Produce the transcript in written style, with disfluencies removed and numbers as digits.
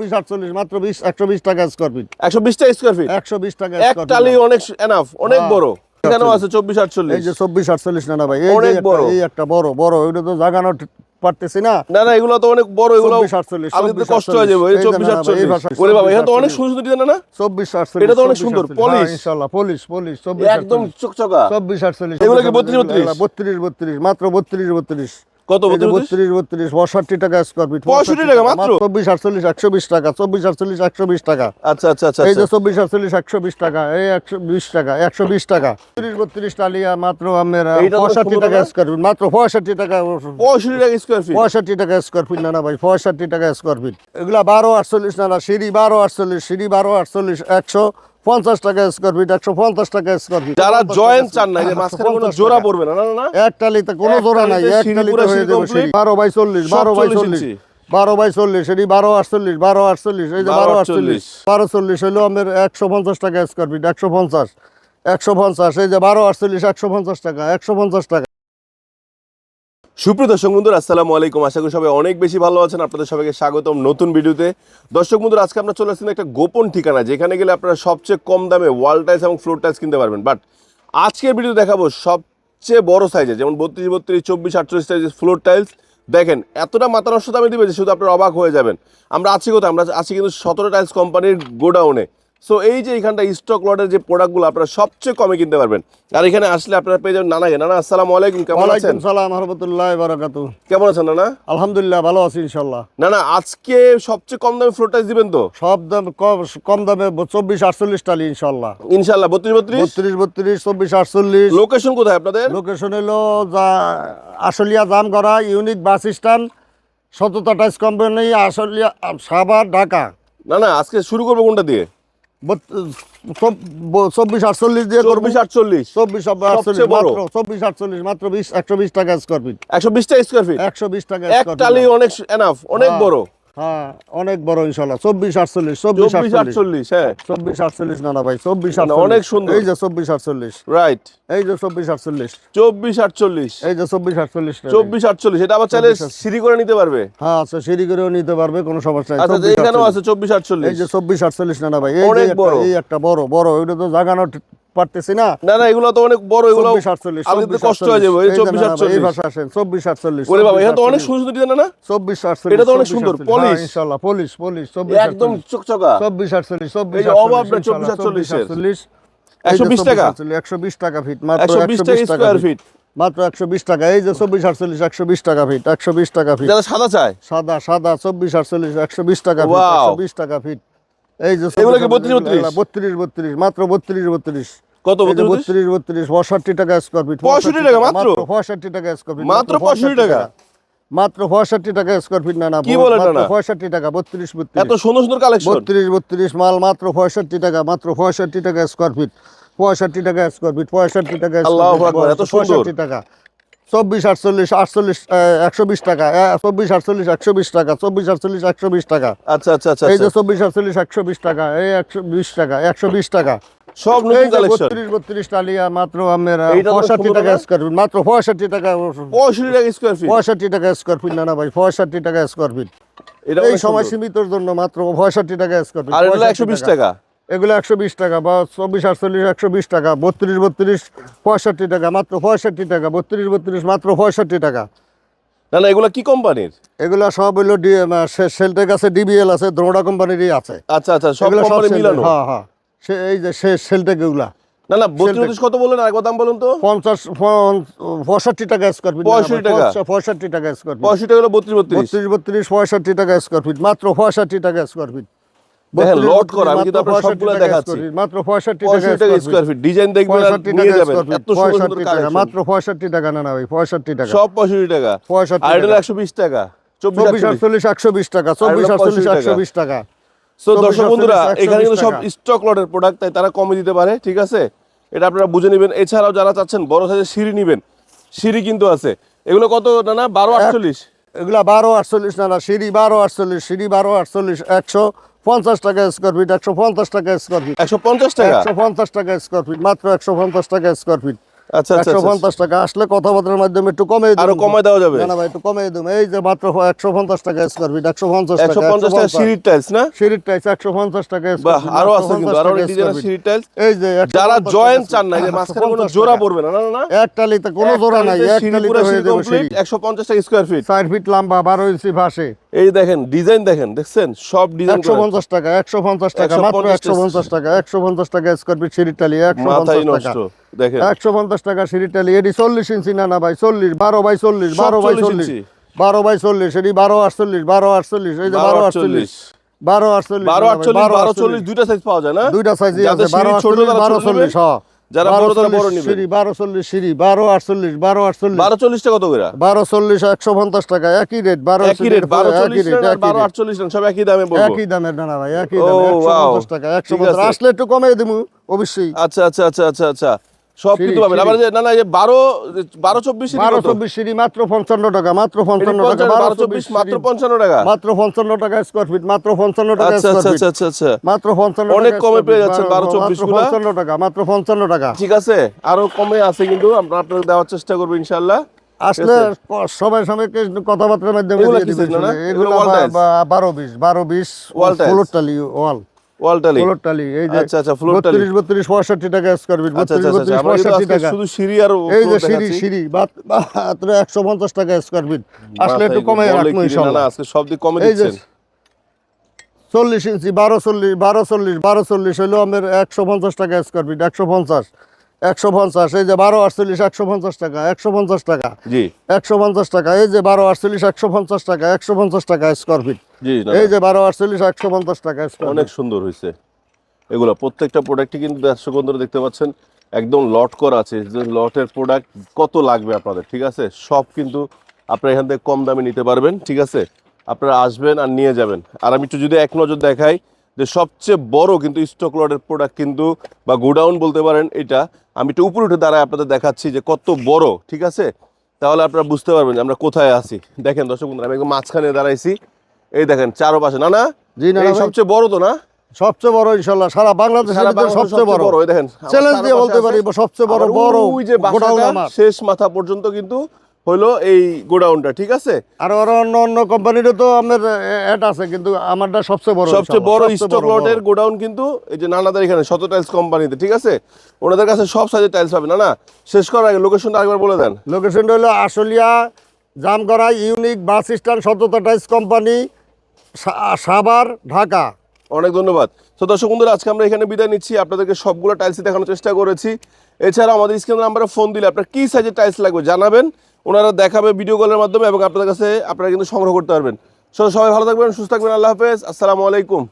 20 মাত্র 120 টাকা square feet. 120 টাকা স্কয়ার ফিট। 120 টাকা এক টালি অনেক এনাফ, অনেক বড়। এখানেও আছে 24 এই যে 24 না ভাই, অনেক বড়। এই একটা বড় ওইটা তো জাগানো পারতেছি না। না এগুলো তো অনেক বড়, এগুলো 24 আলাদা কষ্ট হয়ে যাবে। এই 24 ওরে বাবা, এখানে তো অনেক সুন্দর ডিজাইন না? 24 এটা তো অনেক সুন্দর পলিশ, ইনশাআল্লাহ পলিশ 24 একদম চকচকা। 24 এগুলো কি 32 32 মাত্র 32 কত? 32 62 টাকা স্কয়ার ফিট। 65 টাকা মাত্র। 24 120 টাকা, 24 120 টাকা। আচ্ছা এই যে 24 120 টাকা, এই 120 টাকা, 120 টাকা। 32 টালিয়া মাত্র আমরা 65 টাকা স্কয়ার ফিট, মাত্র 65 টাকা। 65 টাকা স্কয়ার ফিট। 65 টাকা স্কয়ার ফিট না ভাই, 65 টাকা স্কয়ার ফিট। এগুলা 12 48 না, সিঁড়ি 12 48, সিঁড়ি 12 48 150 টাকা স্কয়ার ফিট, 150 টাকা স্কয়ার ফিট। যারা জয়েন্ট চান না, যে মাঝখানে কোনো জোড়া পড়বে না। না এক টালিতে কোনো জোড়া নাই, এক টালিতে হয়ে যাবে সিঁড়ি 12 বাই 40, 12 বাই 40, 12 বাই 40, সিঁড়ি 12 48, 12 48, এই যে 12 48, 12 40 হলো আমাদের 150 টাকা স্কয়ার ফিট, 150, এই যে 12 48 150 টাকা, 150 টাকা। সুপ্রিয় দর্শক বন্ধুরা, আসসালামু আলাইকুম। আশা করি সবাই অনেক বেশি ভালো আছেন। আপনাদের সবাইকে স্বাগতম নতুন ভিডিওতে। দর্শক বন্ধুরা, আজকে আমরা চলে আসছি একটা গোপন ঠিকানা, যেখানে গেলে আপনারা সবচেয়ে কম দামে ওয়াল টাইলস এবং ফ্লোর টাইলস কিনতে পারবেন। বাট আজকের ভিডিও দেখাবো সবচেয়ে বড় সাইজে, যেমন 32 32, 24 48 সাইজের ফ্লোর টাইলস। দেখেন এতটা মাথা নষ্ট দামে দিবে যে শুধু আপনারা অবাক হয়ে যাবেন। আমরা আছি কোথায়? আমরা আছি কিন্তু 17 টাইলস কোম্পানির গোডাউনে। সো এই যে এখানটা স্টক লটের যে প্রোডাক্টগুলো আপনারা সবচেয়ে কমে কিনতে পারবেন। আর এখানে আসলে আপনারা পেয়ে যাবেন নানাকে। নানা আসসালামু আলাইকুম, কেমন আছেন? ওয়ালাইকুম সালাম রাহমাতুল্লাহি ওয়া বারাকাতুহু। কেমন আছেন নানা? আলহামদুলিল্লাহ ভালো আছি ইনশাআল্লাহ। নানা আজকে সবচেয়ে কম দামে ফ্লোর টাইলস দিবেন তো? সব দাম কম দামে 24 48 টালি ইনশাআল্লাহ। ইনশাআল্লাহ 32 32 24 48। লোকেশন কোথায় আপনাদের? লোকেশন হলো Ashulia Jamgora unique bus stand, সততা টাইলস কোম্পানি, আশুলিয়া সাভার, ঢাকা। না আজকে শুরু করবো কোনটা দিয়ে? 24 48 দিয়ে করব। 24 48 24 48 মাত্র 120 টাকা স্কয়ার ফিট। 120 টাকা স্কয়ার ফিট। 120 টাকা এক স্কয়ার টালি অনেক এনাফ, অনেক বড়। হ্যাঁ অনেক বড় ইনশাআল্লাহ। 24 48 হ্যাঁ 24 48 না ভাই, 24 না, 48 অনেক সুন্দর। এই যে 24 48, রাইট, এই যে 24 48, 24 48, এই যে 24 48, 24 48। এটা আবার চাইলে সিঁড়ি করে নিতে পারবে। হ্যাঁ আচ্ছা, সিঁড়ি করেও নিতে পারবে, কোনো সমস্যা নাই। আচ্ছা এখানেও আছে 24 48। এই যে 24 48 না ভাই, এই অনেক যে বড়। এই একটা বড় ওইটা তো জাগানো পারতেছি না। না এগুলো তো অনেক বড়, এগুলো 24 48, আলাদা কষ্ট হয়ে যাবে। এই 24 48 এই ভাষা আসেন 24 48। ওরে বাবা, এখানে তো অনেক সুন্দর ডিজাইন না? 24 48 এটা তো অনেক সুন্দর পলিশ, ইনশাআল্লাহ পলিশ 24 একদম চকচকা। 24 48 এই যে অভাব না 24 48 120 টাকা, 120 টাকা ফিট, মাত্র 120 টাকা স্কয়ার ফিট, মাত্র 120 টাকা। এই যে 24 48 120 টাকা ফিট, 120 টাকা ফিট। যারা সাদা চায়, সাদা 24 48 120 টাকা ফিট, 120 টাকা ফিট। এই যে এগুলো কি 32 32 মাত্র 32 কত? 32 62 টাকা স্কয়ার ফিট। 65 টাকা মাত্র? 65 টাকা স্কয়ার ফিট, মাত্র 65 টাকা, মাত্র 65 টাকা স্কয়ার ফিট। না কি বলেন না? 65 টাকা 32 এত সুন্দর সুন্দর কালেকশন। 32 মাল মাত্র 65 টাকা, মাত্র 65 টাকা স্কয়ার ফিট, 65 টাকা স্কয়ার ফিট, 65 টাকা আল্লাহু আকবার, এত সুন্দর। 65 টাকা। 24 48 48 120 টাকা, 24 48 120 টাকা, 24 48 120 টাকা। আচ্ছা এই যে 24 48 120 টাকা, এই 120 টাকা, 120 টাকা। সব নতুন কালেকশন। 32 টালিয়া মাত্র আমরা 65 টাকা স্কয়ার ফিট, মাত্র 65 টাকা, 65 টাকা স্কয়ার ফিট। 65 টাকা স্কয়ার ফিট। না ভাই, 65 টাকা স্কয়ার ফিট। এই সময় সীমিতর জন্য মাত্র 65 টাকা স্কয়ার ফিট। আর এগুলো 120 টাকা। এগুলো 120 টাকা বা 24 48 120 টাকা, 32 32 65 টাকা, মাত্র 65 টাকা, 32 32 মাত্র 65 টাকা। না এগুলো কি কোম্পানির? এগুলো সব হইলো শেলটেক আছে, ডিবিএল আছে, দ্রোড়া কোম্পানিরই আছে। আচ্ছা সব কোম্পানি মিলানো। হ্যাঁ এই যে শেলটেক এগুলা। না 32 কত বলেন? আরেকবার দাম বলুন তো। 65 টাকা স্কয়ার ফিট। 65 টাকা, 65 টাকা স্কয়ার ফিট। 65 টাকা হলো 32 32 65 টাকা স্কয়ার ফিট, মাত্র 65 টাকা স্কয়ার ফিট। দেখেন লট করা, আমি কিন্তু আপনাদের সবগুলো দেখাচ্ছি। মাত্র 65 টাকা স্কয়ার ফিট। ডিজাইন দেখবেন আর নিয়ে যাবেন। এত সুন্দর কালেকশন। মাত্র 65 টাকা। না ভাই, 65 টাকা, সব 65 টাকা। 65 আর এটা 120 টাকা। 24 48 120 টাকা, 24 48 120 টাকা। সো দর্শক বন্ধুরা, এখানে কিন্তু সব স্টক লটের প্রোডাক্ট, তাই তারা কমে দিতে পারে, ঠিক আছে? এটা আপনারা বুঝে নেবেন। এছাড়াও যারা চাচ্ছেন বড় সাইজের সিঁড়ি নেবেন, সিঁড়ি কিন্তু আছে। এগুলো কত না 12 48? এগুলা 12 48 না, সিঁড়ি 12 48, সিঁড়ি 12 48 150 টাকা স্কয়ার ফিট, 150 টাকা স্কয়ার ফিট, 150 টাকা, 150 টাকা স্কয়ার ফিট, মাত্র 150 টাকা স্কয়ার ফিট। আচ্ছা, আচ্ছা, 150 টাকা আসলে কথাবার্তার মাধ্যমে একটু কমে আরো কমায় দেওয়া যাবে। না ভাই একটু কমে দেবো। এই যে মাত্র 150 টাকা স্কয়ার ফিট, 150 টাকা, 150 টাকা সিঁড়ির টাইলস না? সিঁড়ির টাইলস 150 টাকা স্কয়ার বাহ, ফিট, আরো আছে কিন্তু, আরো অনেক ডিজাইনের সিঁড়ির টাইলস। এই যে যারা 150 জয়েন্ট টাকা চান না, এই যে মাঝখানে কোনো জোড়া পড়বে না, না না না, এক টালিতে কোনো জোড়া নাই, এক টালিতে পুরো হয়ে সিঁড়ি যাবে কমপ্লিট, সিঁড়ি। 150 টাকা স্কয়ার ফিট। 4 ফিট লম্বা, 12 ইঞ্চি ভাসে। এই দেখেন ডিজাইন, দেখেন দেখছেন সব ডিজাইন করা। 150 টাকা, 150 টাকা, মাত্র 150 টাকা, 150 টাকা স্কয়ার ফিট সিঁড়ির টালি, মাথায় 150 টাকা, নষ্ট। দেখেন 150 টাকা সিঁড়ির টালি। এটি 40 ইঞ্চি না না ভাই, 40, 12 বাই 40, সব 12 বাই 40 40, ইঞ্চি। 12 বাই 40, এটি 12 48, 12 48, এই যে 12 48, 12 48, 12 48, 12 40 দুইটা সাইজ পাওয়া যায় না? দুইটা সাইজই আছে, যাদের 12 সিঁড়ি ছোট 48, তারা 12 ছোট নেবেন, 40, হ্যাঁ। যারা বড় তারা বড় নেবেন। সিঁড়ি 12 40 সিঁড়ি, 12 48, 12 48, 12 40 টাকা কত করে? 12 40, 150 টাকা, একই রেট, 12 একই রেট, 12 40 একই রেট, আর 12 48 সব একই দামে বলবো। একই দামের না না ভাই, একই ও, দামে, wow, 150 টাকা, ঠিক 150 আছে। আসলে একটু কমে দেবো অবশ্যই। আচ্ছা আচ্ছা আচ্ছা আচ্ছা আচ্ছা, সব সিঁড়ি, কিন্তু পাবেন। সিঁড়ি। আবার যে না না, এই 12 24 সিঁড়ি 12 কত? 24 সিঁড়ি মাত্র 55 টাকা, মাত্র 55 টাকা, 12 24 মাত্র 55 টাকা। মাত্র 55 টাকা স্কয়ার ফিট, মাত্র 55 টাকা আচ্ছা স্কয়ার আচ্ছা ফিট, আচ্ছা আচ্ছা, মাত্র 55 টাকা অনেক কমে square পেয়ে feet, যাচ্ছেন 12 24 মাত্র গুলা। 55 টাকা, মাত্র 55 টাকা। ঠিক আছে, আরো কমে আছে কিন্তু আমরা আপনাদের দেওয়ার চেষ্টা করবো ইনশাআল্লাহ। আসলে সবাই সবাইকে কথাবার্তার মাধ্যমে এগুলা দিয়ে কি দিবেন size না? শুনে। এগুলো এগুলো wall tiles? 12 20 Wall tiles? Floor টালি, ওয়াল ওয়ালটালি। ফ্লোর টালি, এই যে আচ্ছা আচ্ছা, ফ্লোর টালি। 32 32 65 টাকা স্কয়ার ফিট, আচ্ছা আচ্ছা 32 আচ্ছা, 32 আমরা কিন্তু 65 আজকে টাকা। শুধু সিঁড়ি আর এই যে floor সিঁড়ি দেখাচ্ছি। সিঁড়ি মাত্র 150 টাকা স্কয়ার ফিট, আসলে একটু মাথায় কমে বলে রাখবো কি রে, না না, ইনশাআল্লাহ। আজকে সব দিক কমে এই যে দিচ্ছেন। 40 ইঞ্চি, 12 40, 12 40, 12 40 হলো আমার 150 টাকা স্কয়ার ফিট, 150, 150, এই যে 12 48, 150 টাকা, 150 টাকা, জি 150 টাকা, এই যে 12 48, 150 টাকা, 150 টাকা স্কয়ার ফিট, জি, না এই না, যে 12 48, 150 টাকা স্কয়ার অনেক ফিট। সুন্দর হয়েছে এগুলো। প্রত্যেকটা প্রোডাক্টই কিন্তু দর্শক বন্ধুরা দেখতে পাচ্ছেন একদম লট করা আছে, যে লটের প্রোডাক্ট কত লাগবে আপনাদের, ঠিক আছে, সব কিন্তু আপনারা এখান থেকে কম দামে নিতে পারবেন। ঠিক আছে, আপনারা আসবেন আর নিয়ে যাবেন। আর আমি একটু যদি এক নজর দেখাই যে সবচেয়ে বড় কিন্তু স্টক লটের প্রোডাক্ট কিন্তু, বা গোডাউন বলতে পারেন এটা, আমি একটু উপরে উঠে দাঁড়ায় আপনাদের দেখাচ্ছি যে কত বড়। ঠিক আছে, তাহলে আপনারা বুঝতে পারবেন যে আমরা কোথায় আছি। দেখেন দর্শক বন্ধুরা, আমি একদম মাঝখানে দাঁড়াইছি, এই দেখেন চারপাশে, না না জি না এই ভাই, সবচেয়ে বড় তো না? সবচেয়ে বড় ইনশাআল্লাহ সারা বাংলাদেশের সারা ভিতরে বাংলাদেশে সবচেয়ে বড়, ওই দেখেন আমার চ্যালেঞ্জ দিয়ে চারপাশে বলতে আছে। পারি সবচেয়ে বড় আবার বড় ওই যে গোডাউন বাসাটা আমার। শেষ মাথা পর্যন্ত কিন্তু হলো এই গোডাউনটা। ঠিক আছে, আর আরো অন্য অন্য কোম্পানিরও তো আমার অ্যাড আছে, কিন্তু আমারটা সবচেয়ে বড়, সবচেয়ে বড় সবচেয়ে স্টক বড়, লটের গোডাউন কিন্তু এই যে নানাদের এখানে শত টাইলস কোম্পানিতে। ঠিক আছে, ওনাদের কাছে সব সাইজের টাইলস পাবে। না না, শেষ করার আগে লোকেশনটা আরেকবার বলে দেন। লোকেশনটা হলো Ashulia Jamgora unique bus stand, সততা টাইলস কোম্পানি, সাভার, ঢাকা। অনেক ধন্যবাদ। তো দর্শক বন্ধুরা, আজকে আমরা এখানে বিদায় নিচ্ছি। আপনাদেরকে সবগুলো টাইলস দেখানোর চেষ্টা করেছি। এছাড়া আমাদের স্ক্রিন নাম্বারে ফোন দিলে আপনার কি সাইজের টাইলস লাগবে জানাবেন, ওনারা দেখাবে ভিডিও কলের মাধ্যমে, এবং আপনাদের কাছে আপনারা কিন্তু সংগ্রহ করতে পারবেন। সবাই ভালো থাকবেন, সুস্থ থাকবেন, আল্লাহ হাফেজ, আসসালামু আলাইকুম।